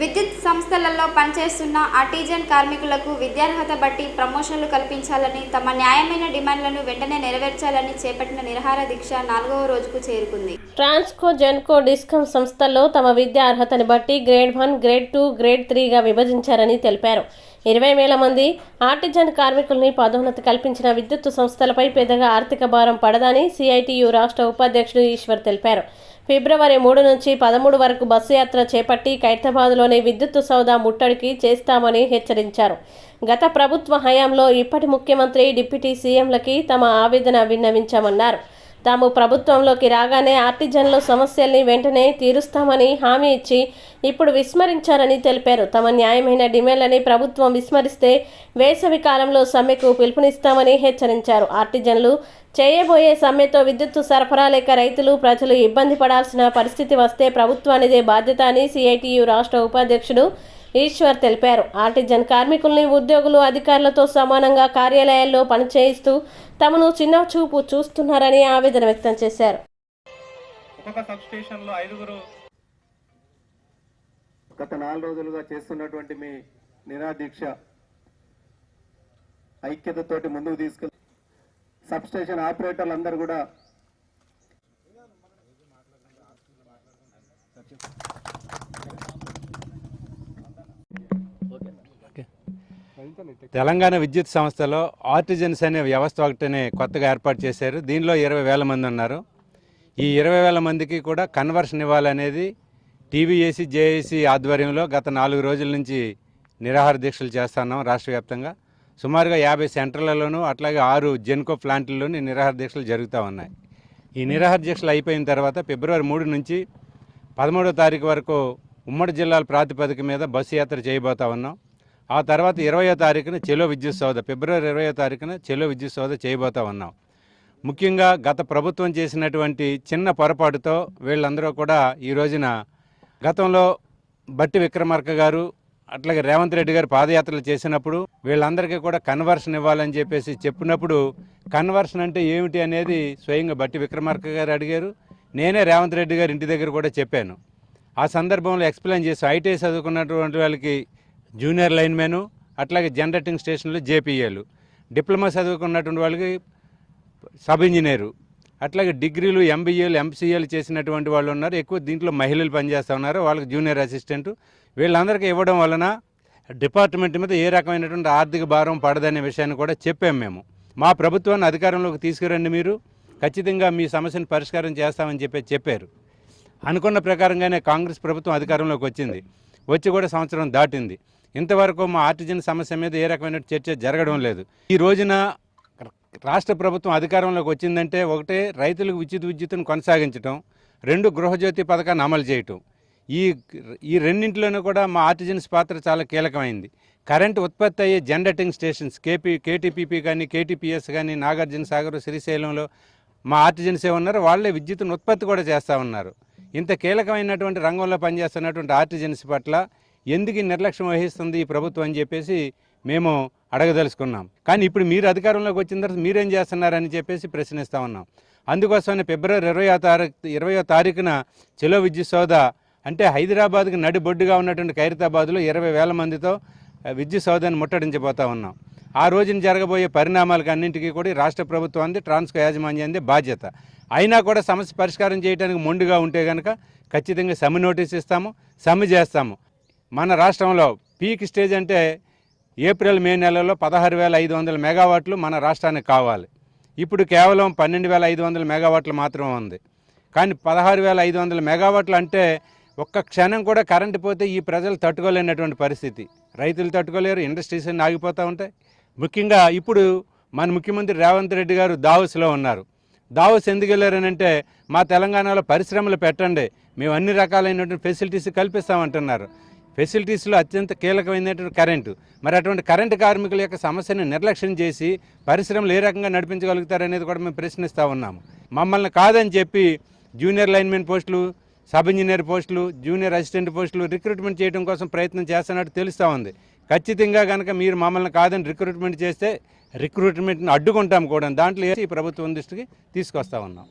విద్యుత్ సంస్థలలో పనిచేస్తున్న ఆర్టిజన్ కార్మికులకు విద్యార్హత బట్టి ప్రమోషన్లు కల్పించాలని, తమ న్యాయమైన డిమాండ్లను వెంటనే నెరవేర్చాలని చేపట్టిన నిరాహార దీక్ష 4వ రోజుకు చేరుకుంది. ట్రాన్స్కో, జెన్కో, డిస్కమ్ సంస్థల్లో తమ విద్యా అర్హతని బట్టి గ్రేడ్ 1, గ్రేడ్ 2, గ్రేడ్ 3గా విభజించారని తెలిపారు. 20,000 మంది ఆర్టిజన్ కార్మికుల్ని పదోన్నతి కల్పించిన విద్యుత్ సంస్థలపై పెద్దగా ఆర్థిక భారం పడదని సిఐటియు రాష్ట్ర ఉపాధ్యక్షుడు ఈశ్వర్ తెలిపారు. ఫిబ్రవరి 3 నుంచి 13 వరకు బస్సు యాత్ర చేపట్టి ఖైరతాబాద్లోని విద్యుత్ సౌదా ముట్టడికి చేస్తామని హెచ్చరించారు. గత ప్రభుత్వ హయాంలో ఇప్పటి ముఖ్యమంత్రి, డిప్యూటీ సీఎంలకి తమ ఆవేదన విన్నవించామన్నారు. తాము ప్రభుత్వంలోకి రాగానే ఆర్టిజన్ల సమస్యల్ని వెంటనే తీరుస్తామని హామీ ఇచ్చి ఇప్పుడు విస్మరించారని తెలిపారు. తమ న్యాయమైన డిమాండ్లని ప్రభుత్వం విస్మరిస్తే వేసవి కాలంలో సమ్మెకు పిలుపునిస్తామని హెచ్చరించారు. ఆర్టిజన్లు చేయబోయే సమ్మెతో విద్యుత్ సరఫరా లేక రైతులు, ప్రజలు ఇబ్బంది పడాల్సిన పరిస్థితి వస్తే ప్రభుత్వానిదే బాధ్యత అని సిఐటియు రాష్ట్ర ఉపాధ్యక్షుడు ఈశ్వర్ తెలిపారు. ఆర్టిజన్ కార్మికుల్ని ఉద్యోగులు, అధికారులతో సమానంగా కార్యాలయాల్లో పనిచేయిస్తూ తమను చిన్న చూపు చూస్తున్నారని ఆవేదన వ్యక్తం చేశారు. గత 4 రోజులుగా చేస్తున్నటువంటి మీ నిరాదీక్ష ఐక్యతతోటి ముందుకు తీసుకెళ్తారు. సబ్ స్టేషన్ ఆపరేటర్లు అందరూ కూడా తెలంగాణ విద్యుత్ సంస్థలో ఆర్టిజన్స్ అనే వ్యవస్థ ఒకటినే కొత్తగా ఏర్పాటు చేశారు. దీనిలో 20,000 మంది ఉన్నారు. ఈ 20,000 మందికి కూడా కన్వర్షన్ ఇవ్వాలనేది టీవీఏసీ, జేఏసీ ఆధ్వర్యంలో గత 4 రోజుల నుంచి నిరాహార దీక్షలు చేస్తున్నాం. రాష్ట్ర వ్యాప్తంగా సుమారుగా 50 సెంటర్లలోనూ అట్లాగే 6 జెన్కో ప్లాంట్లలోని నిరాహార దీక్షలు జరుగుతూ ఉన్నాయి. ఈ నిరాహార దీక్షలు అయిపోయిన తర్వాత ఫిబ్రవరి 3 నుంచి 13వ తారీఖు వరకు ఉమ్మడి జిల్లాల ప్రాతిపదిక మీద బస్సు యాత్ర చేయబోతా ఉన్నాం. ఆ తర్వాత 20వ తారీఖున చెలో విద్యుత్ సౌద, ఫిబ్రవరి 20వ తారీఖున చెలో విద్యుత్ సౌద చేయబోతా ఉన్నాం. ముఖ్యంగా గత ప్రభుత్వం చేసినటువంటి చిన్న పొరపాటుతో వీళ్ళందరూ కూడా ఈ రోజున గతంలో బట్టి విక్రమార్క గారు అట్లాగే రేవంత్ రెడ్డి గారు పాదయాత్రలు చేసినప్పుడు వీళ్ళందరికీ కూడా కన్వర్షన్ ఇవ్వాలని చెప్పినప్పుడు కన్వర్షన్ అంటే ఏమిటి అనేది స్వయంగా బట్టి విక్రమార్క గారు అడిగారు. నేనే రేవంత్ రెడ్డి గారు ఇంటి దగ్గర కూడా చెప్పాను. ఆ సందర్భంలో ఎక్స్ప్లెయిన్ చేసి ఐటీఐ చదువుకున్నటువంటి వాళ్ళకి జూనియర్ లైన్మెను, అట్లాగే జనరేటింగ్ స్టేషన్లు జేపీఏలు, డిప్లొమా చదువుకున్నటువంటి వాళ్ళకి సబ్ ఇంజనీరు, అట్లాగే డిగ్రీలు, ఎంబీఏలు, ఎంసీఏలు చేసినటువంటి వాళ్ళు ఉన్నారు. ఎక్కువ దీంట్లో మహిళలు పనిచేస్తూ ఉన్నారు. వాళ్ళకి జూనియర్ అసిస్టెంటు, వీళ్ళందరికీ ఇవ్వడం వలన డిపార్ట్మెంట్ మీద ఏ రకమైనటువంటి ఆర్థిక భారం పడదనే విషయాన్ని కూడా చెప్పాము మేము. మా ప్రభుత్వాన్ని అధికారంలోకి తీసుకురండి, మీరు ఖచ్చితంగా మీ సమస్యను పరిష్కారం చేస్తామని చెప్పారు. అనుకున్న ప్రకారంగానే కాంగ్రెస్ ప్రభుత్వం అధికారంలోకి వచ్చింది. వచ్చి కూడా సంవత్సరం దాటింది. ఇంతవరకు మా ఆర్టిజన్ సమస్య మీద ఏ రకమైన చర్చ జరగడం లేదు. ఈ రోజున రాష్ట్ర ప్రభుత్వం అధికారంలోకి వచ్చిందంటే ఒకటే రైతులకు విద్యుత్తును కొనసాగించడం, 2 గృహజ్యోతి పథకాన్ని అమలు చేయటం. ఈ రెండింటిలోనూ కూడా మా ఆర్టిజన్స్ పాత్ర చాలా కీలకమైంది. కరెంటు ఉత్పత్తి అయ్యే జనరేటింగ్ స్టేషన్స్ కేటీపీపీ కానీ, కేటీపీఎస్ కానీ, నాగార్జున సాగర్, శ్రీశైలంలో మా ఆర్టిజన్సే ఉన్నారు. వాళ్ళే విద్యుత్తును ఉత్పత్తి కూడా చేస్తూ ఉన్నారు. ఇంత కీలకమైనటువంటి రంగంలో పనిచేస్తున్నటువంటి ఆర్టిజన్స్ పట్ల ఎందుకు నిర్లక్ష్యం వహిస్తుంది ఈ ప్రభుత్వం అని చెప్పేసి మేము అడగదలుచుకున్నాం. కానీ ఇప్పుడు మీరు అధికారంలోకి వచ్చిన తర్వాత మీరేం చేస్తున్నారని చెప్పేసి ప్రశ్నిస్తూ ఉన్నాం. అందుకోసమే ఫిబ్రవరి 20వ తారీఖున చెలో విద్యుత్ సౌద అంటే హైదరాబాద్కి నడిబొడ్డుగా ఉన్నటువంటి ఖైరతాబాద్లో 20,000 మందితో విద్యుత్ సౌదాన్ని ముట్టడించబోతా ఉన్నాం. ఆ రోజున జరగబోయే పరిణామాలకు అన్నింటికీ కూడా రాష్ట్ర ప్రభుత్వాన్ని, ట్రాన్స్కో యాజమాన్యాన్ని బాధ్యత. అయినా కూడా సమస్య పరిష్కారం చేయడానికి మొండిగా ఉంటే కనుక ఖచ్చితంగా సమ్మె నోటీస్ ఇస్తాము, సమ్మె చేస్తాము. మన రాష్ట్రంలో పీక్ స్టేజ్ అంటే ఏప్రిల్, మే నెలలో 16,500 మెగావాట్లు మన రాష్ట్రానికి కావాలి. ఇప్పుడు కేవలం 12,500 మెగావాట్లు మాత్రమే ఉంది. కానీ 16,500 మెగావాట్లు అంటే ఒక్క క్షణం కూడా కరెంటు పోతే ఈ ప్రజలు తట్టుకోలేనటువంటి పరిస్థితి. రైతులు తట్టుకోలేరు, ఇండస్ట్రీస్ అన్నీ ఆగిపోతూ ఉంటాయి. ముఖ్యంగా ఇప్పుడు మన ముఖ్యమంత్రి రేవంత్ రెడ్డి గారు దావోస్లో ఉన్నారు. దావోస్ ఎందుకు వెళ్ళారనంటే మా తెలంగాణలో పరిశ్రమలు పెట్టండి, మేము అన్ని రకాలైనటువంటి ఫెసిలిటీస్ కల్పిస్తామంటున్నారు. ఫెసిలిటీస్లో అత్యంత కీలకమైనటువంటి కరెంటు. మరి అటువంటి కరెంటు కార్మికుల యొక్క సమస్యను నిర్లక్ష్యం చేసి పరిశ్రమలు ఏ రకంగా నడిపించగలుగుతారనేది కూడా మేము ప్రశ్నిస్తూ ఉన్నాము. మమ్మల్ని కాదని చెప్పి జూనియర్ లైన్మెన్ పోస్టులు, సబ్ ఇంజనీర్ పోస్టులు, జూనియర్ అసిస్టెంట్ పోస్టులు రిక్రూట్మెంట్ చేయడం కోసం ప్రయత్నం చేస్తున్నట్టు తెలుస్తూ ఉంది. ఖచ్చితంగా కనుక మీరు మమ్మల్ని కాదని రిక్రూట్మెంట్ చేస్తే రిక్రూట్మెంట్ని అడ్డుకుంటాం కూడా. దాంట్లో ఈ ప్రభుత్వం దృష్టికి తీసుకొస్తా ఉన్నాం.